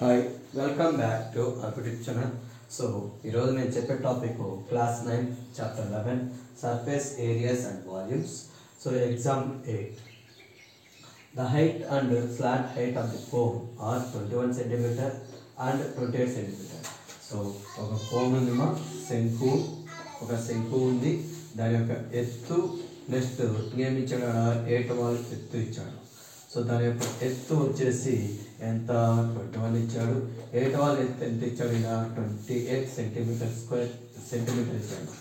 Hi welcome back to YouTube channel. So ఈరోజు నేను చెప్పే topic class 9 chapter 11 surface areas and volumes. So example 8, the height and slant height of the cone are 21 cm and 28 cm. So ఒక cone ఉంది, మా శంకు ఉంది, దాని యొక్క ఎత్తు నెక్స్ట్ నియమించాడు 8 వాల్ ఎత్తు ఇచ్చాడు. సో దాని యొక్క ఎత్తు వచ్చేసి ఎంత 21 ఇచ్చాడు. 8 వాల్ ఎత్తు ఎంత ఇచ్చాడు, ఇలా 28 సెంటీమీటర్ ఇచ్చాడు.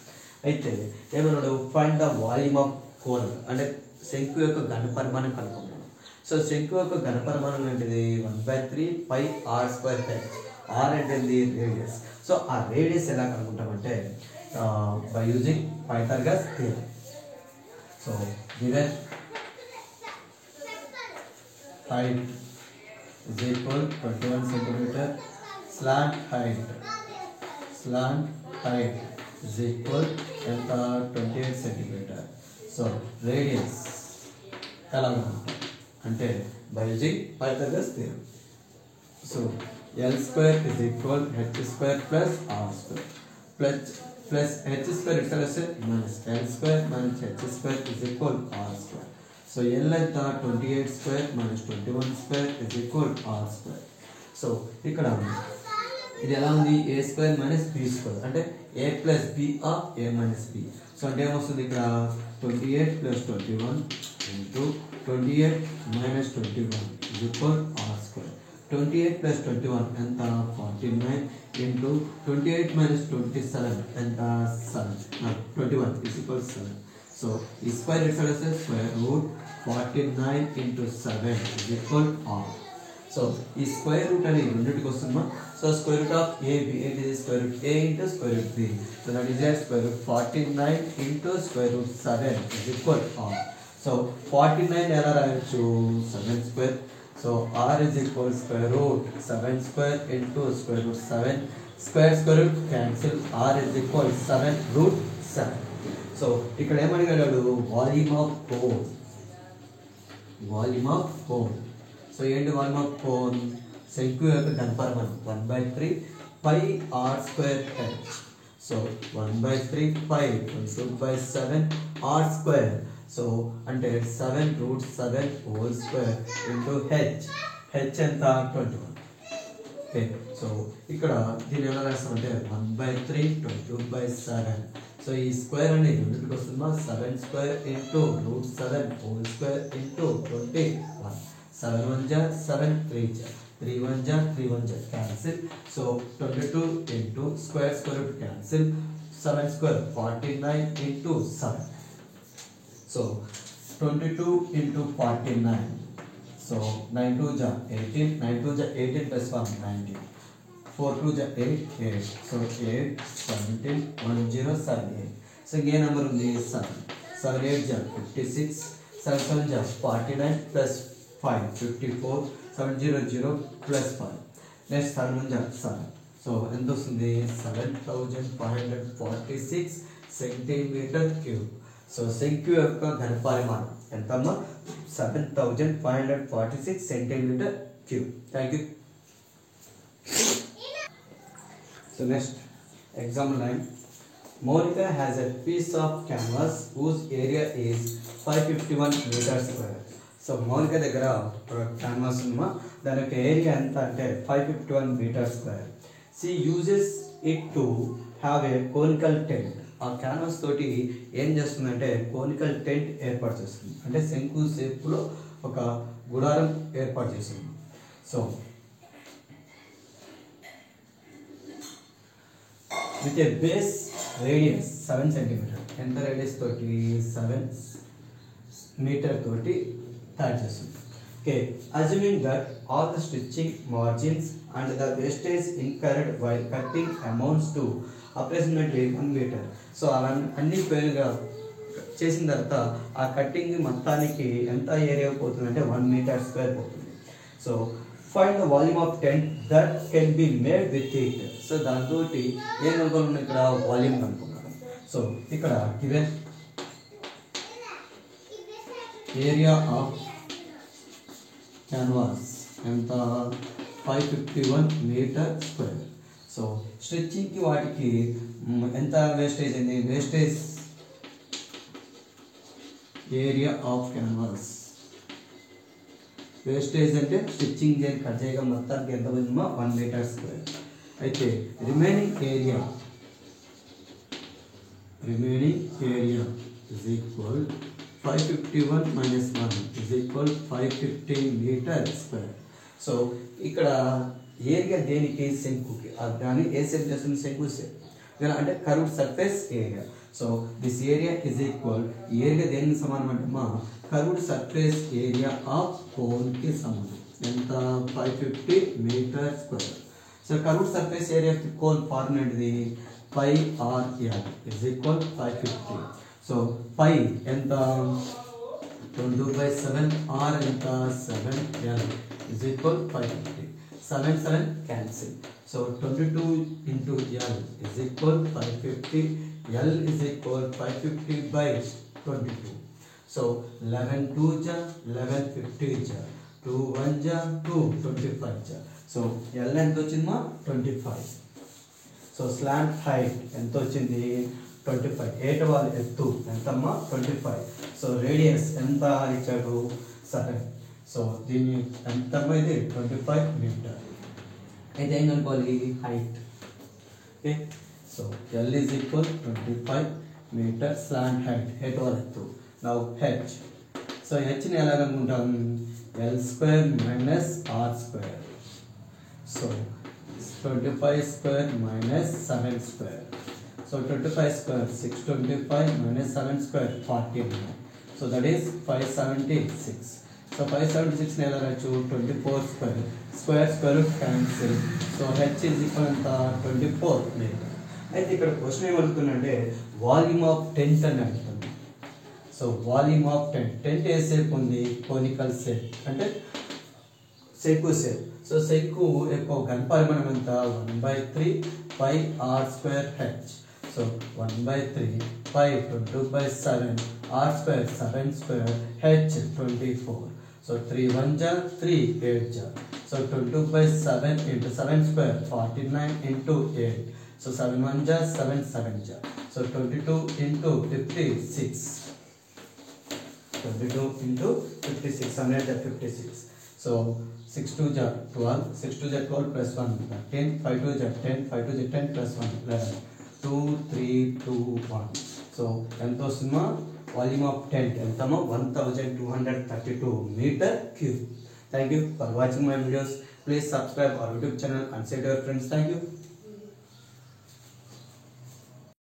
అయితే ఏమన్నాడు, find the volume of cone అంటే శంకు యొక్క ఘనపరిమాణం కనుక్కున్నాడు. సో శంకు యొక్క ఘనపరిమాణం ఏంటిది 1/3 π r²h. ఆర్ అంటే రేడియస్. సో ఆ రేడియస్ ఎలా కనుక్కుంటామంటే by using Pythagoras theorem. So given height is equal 21 centimeter, slant height is equal to 28 centimeter. So radius ఎలా అంటే by using Pythagoras theorem. So L square is equal h square plus r square plus h square itself minus L square minus h square is equal to r square. So L at 28 square minus 21 square is equal to r square. So ఇక్కడ ఇది ఎలా ఉంది, a square minus b square అంటే a plus b or a minus b. So అంటే ఏమొస్తుంది ఇక్కడ 28 plus 21 into 28 minus 21 is equal to r square. 28 plus 21 ఎంత 49 into 28 minus 27 ఎంత 21 is equal to 7. So ఈ square itself is square root 49 into 7 is equal to r. So ఈ square root అనేది రెండింటికి వస్తుందా. So square root of ab ఏంటి, square root a into square root b. So that is square root 49 into square root 7 is equal to r. So 49 ఎలా రాయొచ్చు, 7 square. So r is equal square root 7 square into square root 7 square root cancel, r is equal 7 root 7. So ఇక్కడ ఏమడిగాడు, volume of cone. So ఏంటి volume of cone, శంకు యొక్క ఘనపరిమాణం 1/3 π r²h. So 1/3 π 22/7 r². So అంటే 7 root 7 whole square into h ఎంత 21. Okay, so ఇక్కడ దీన్ని ఎలా రాస్తామంటే 1/3 22/7. So ఈ స్క్వేర్ అనేది రెండింటికి వస్తుందా, 7 square into root 7 whole square into 21. 7 1 జా 7 3 జా 3 1 జా 3 1 జా cancel. So 22 into square root cancel, 7 square 49 into 7. So 22 into 49. So 9 2 జా 18, 9 2 జా 18 plus 1 19, 4 2 జా 8 8. సో 8 17 1 0 7 8. సో ఏ నెంబర్ ఉంది 7. 7 8 జా 56, 7 7 జా 49 plus 5 54, 7 0 0 plus 5. నెక్స్ట్ 7 1 జా 7. సో ఎంత వస్తుంది 7546 సెంటీమీటర్ క్యూబ్. సో శంకు యొక్క ఘనపరిమాణం ఎంతమ్మా 7546 centimetre cube. Thank you. So next, example 9. Monica has a piece of canvas whose area is 551 meters square. So Monica దగ్గర canvas ఉందమ్మా, దాని యొక్క ఏరియా ఎంత అంటే 551 meters square. She uses it to have a conical tent. ఆ canvas తోటి ఏం చేస్తుందంటే కోనికల్ టెంట్ ఏర్పాటు చేస్తుంది, అంటే శంకు షేప్లో ఒక గుడారం ఏర్పాటు చేస్తుంది. So with a base radius 7 centimetre. ఎంత రేడియస్ తోటి 7 మీటర్ తోటి తయారు చేస్తుంది. Okay, assuming that all the stitching margins and the wastage incurred while cutting amounts to approximately 1 metre. So అలా అన్ని పేరుగా చేసిన తర్వాత ఆ కట్టింగ్ మొత్తానికి ఎంత ఏరియా పోతుంది అంటే 1 మీటర్ స్క్వేర్ పోతుంది. So find the volume of tent that can be made with it. So దాంతో ఏం కనుక్కున్నాం, ఇక్కడ వాల్యూమ్ కనుక్కున్నాం. సో ఇక్కడ గివెన్ ఏరియా ఆఫ్ క్యాన్వాస్ ఎంత 551 మీటర్ స్క్వేర్. సో స్ట్రెచ్చింగ్కి వాటికి ఎంత వేస్టేజ్ అయింది? Wastage area of canvas. Wastage అంటే స్టిచ్చింగ్ కట్ చేయగా మొత్తానికి ఎంత ఉందో 1 మీటర్ స్క్వేర్. అయితే remaining area is equal 551 minus 1 is equal 550 meter square. So ఇక్కడ ఏరియా దేనికి? శంకుకి. దాన్ని ఏ షేప్ చేస్తుంది? శంకు షేప్. అంటే curved surface area. So this area is equal, area దేనికి సమానం అంటే మా కర్వ్డ్ సర్ఫేస్ ఏరియా ఆఫ్ కోన్కి సమానం. ఎంత? 550 metre square. So curved surface area of cone formula ఏంటిది? Pi r l is equal 550. So pi ఎంత? 2/7. ఆర్ ఎంత? 7L is equal 550. 7 7 cancel. So 22 into L is equal 550. L is equal 550 by 22. So 11 2 ja 11 50 ja 2 1 ja 2 25 ja. So L ఎంత వచ్చిందమ్మా? 25. So slant height ఎంత వచ్చింది? 25. ఏట వాళ్ళ ఎత్తు ఎంతమ్మా? 25. సో రేడియస్ ఎంత ఇచ్చాడు? 7. సో దీని ఎంతమ్మా? ఇది 25 మీటర్. అయితే ఏం కనుక్కోవాలి? Height. Okay. So L is equal 25 metre slant height, height వాళ్ళ ఎత్తు. Now h. సో హెచ్ని ఎలా కనుక్కుంటాం? L square minus r square. So 25 square minus 7 square. So 25 square 625 minus 7 square 49. So that is 576. So 576 ఎలా రాయొచ్చు? 24 square. Square square cancel. So h is equal ఎంత? 24 metre. అయితే ఇక్కడ క్వశ్చన్ ఏమడుగుతుందంటే వాల్యూమ్ ఆఫ్ టెంట్ అని అడుగుతుంది. So volume of tent. Tent ఏ shape ఉంది? కోనికల్ షేప్, అంటే శంకు షేప్. సో శంకు యొక్క ఘనపరిమాణం ఎంత? 1/3 pi r square h. So 1/3 pi 2/7 r square 7 square h 24. So 3 1 ja 3 8 ja. So 22/7 into 7 square 49 into 8. So 7 1 ja 7 7 ja. So 22 into 56. 22 into 56 100 ja 56. So 6 2 ja 12. 6 2 ja 12 plus 1 10. 5 2 ja 10. 5 2 ja 10 plus 1 11. 2 3 2 1. So ఎంత వస్తుందా? Volume of tent ఎంతమో? 1232 metre cube. Thank you for watching my videos. Please subscribe our YouTube channel and share to your friends. Thank you.